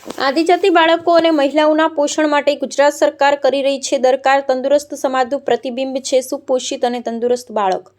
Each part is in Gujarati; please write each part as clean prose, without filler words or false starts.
આદિજાતિ બાળકો અને મહિલાઓના પોષણ માટે ગુજરાત સરકાર કરી રહી છે દરકાર તંદુરસ્ત સમાજનું પ્રતિબિંબ છે સુપોષિત અને તંદુરસ્ત બાળક।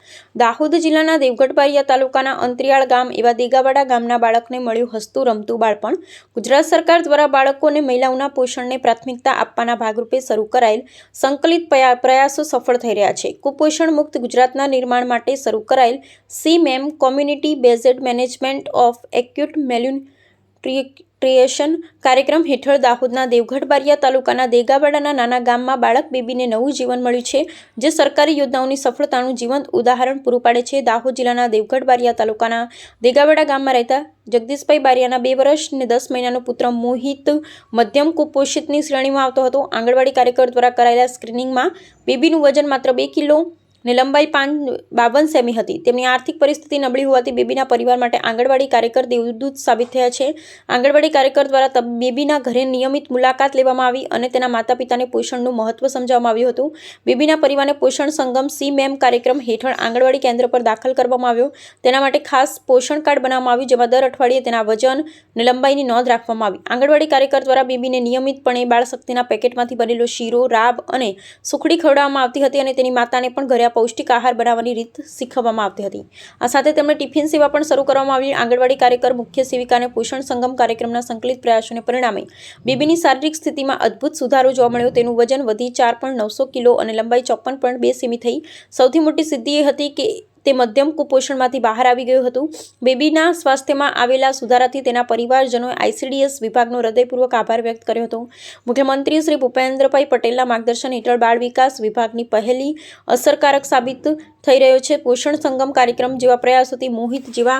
દાહોદ જિલ્લાના દેવગઢ બારિયા તાલુકાના અંતરિયાળ ગામ એવા દેગાવાડા ગામના બાળકને મળ્યું હસતું રમતું બાળપણ। ગુજરાત સરકાર દ્વારા બાળકો અને મહિલાઓના પોષણને પ્રાથમિકતા આપવાના ભાગરૂપે શરૂ કરાયેલ સંકલિત પ્રયાસો સફળ થઈ રહ્યા છે। કુપોષણ મુક્ત ગુજરાતના નિર્માણ માટે શરૂ કરાયેલ CMAM community based management of acute malnutrition કાર્યક્રમ હેઠળ દાહોદના દેવગઢ બારિયા તાલુકાના દેગાવાડાના નાના ગામમાં બાળક બેબીને નવું જીવન મળ્યું છે, જે સરકારી યોજનાઓની સફળતાનું જીવંત ઉદાહરણ પૂરું પાડે છે। દાહોદ જિલ્લાના દેવગઢ બારિયા તાલુકાના દેગાવાડા ગામમાં રહેતા જગદીશભાઈ બારિયાના 2 વર્ષ અને 10 મહિનાનો પુત્ર મોહિત મધ્યમ કુપોષિતની શ્રેણીમાં આવતો હતો। આંગણવાડી કાર્યકર દ્વારા કરાયેલા સ્ક્રીનિંગમાં બેબીનું વજન માત્ર 2 કિલો ને લંબાઈ 52 સેમી હતી। તેમની આર્થિક પરિસ્થિતિ નબળી હોવાથી બેબીના પરિવાર માટે આંગણવાડી કાર્યકર દેવદૂત સાબિત થયા છે। આંગણવાડી કાર્યકર દ્વારા બેબીના ઘરે નિયમિત મુલાકાત લેવામાં આવી અને તેના માતા પિતાને પોષણનું મહત્વ સમજાવવામાં આવ્યું હતું। બેબીના પરિવારને પોષણ સંગમ CMAM કાર્યક્રમ હેઠળ આંગણવાડી કેન્દ્ર પર દાખલ કરવામાં આવ્યો। તેના માટે ખાસ પોષણ કાર્ડ બનાવવામાં આવ્યું, જેમાં દર અઠવાડિયે તેના વજન અને લંબાઈની નોંધ રાખવામાં આવી। આંગણવાડી કાર્યકર દ્વારા બેબીને નિયમિતપણે બાળશક્તિના પેકેટમાંથી બનેલો શીરો, રાબ અને સુખડી ખવડાવવામાં આવતી હતી અને તેની માતાને પણ ઘરે પૌષ્ટિક આહાર બનાવવાની રીત શીખવવામાં આવતી હતી। આ સાથે તેમણે ટિફિન સેવા પણ શરૂ કરવામાં આવી। આંગણવાડી કાર્યકર મુખ્ય સેવિકાને પોષણ સંગમ કાર્યક્રમના સંકલિત પ્રયાસોને પરિણામે બેબીની શારીરિક સ્થિતિમાં અદ્ભુત સુધારો જોવા મળ્યો। તેનું વજન વધી 4.900 કિલો અને લંબાઈ 54.2 સેમી થઈ। સૌથી મોટી સિદ્ધિ એ હતી કે તે મધ્યમ કુપોષણમાંથી બહાર આવી ગયું હતું। બેબીના સ્વાસ્થ્યમાં આવેલા સુધારાથી તેના પરિવારજનોએ ICDS વિભાગનો હૃદયપૂર્વક આભાર વ્યક્ત કર્યો હતો। મુખ્યમંત્રી શ્રી ભૂપેન્દ્રભાઈ પટેલના માર્ગદર્શન હેઠળ બાળ વિકાસ વિભાગની પહેલી અસરકારક સાબિત થઈ રહ્યો છે। પોષણ સંગમ કાર્યક્રમ જેવા પ્રયાસોથી મોહિત જેવા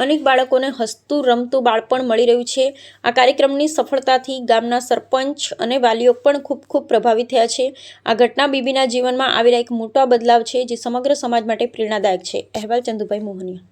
અનેક બાળકોને હસતું રમતું બાળપણ મળી રહ્યું છે। આ કાર્યક્રમની સફળતાથી ગામના સરપંચ અને વાલીઓ પણ ખૂબ પ્રભાવિત થયા છે। આ ઘટના બેબીના જીવનમાં આવેલા એક મોટા બદલાવ છે, જે સમગ્ર સમાજ માટે પ્રેરણાદાયક છે। અહેવાલ ચંદુભાઈ મોહનિયા।